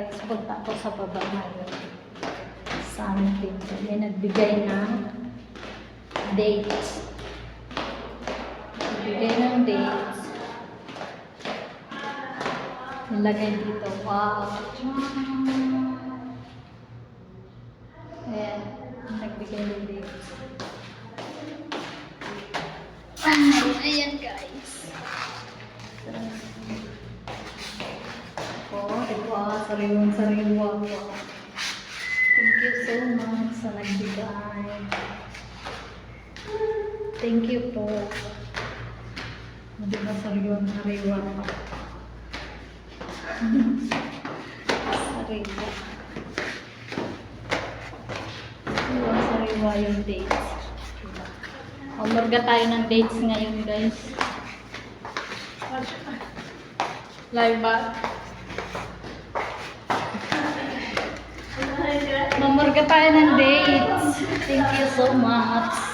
guys, punta ko sa baba ngayon. Something. May nagbigay ng dates. Nagbigay ng dates. Nilagay dito. Wow. Ayan. Nagbigay ng dates. Ayan guys. Diba? Sariwang-sariwa ko. Thank you so much sa nagbigay. Thank you po. Diba sariwang-sariwa ko. Sariwa. Sariwang-sariwa yung dates. Diba? Umorga tayo ng dates ngayon guys. Live ba? Mamorga tayo ng dates. Thank you so much.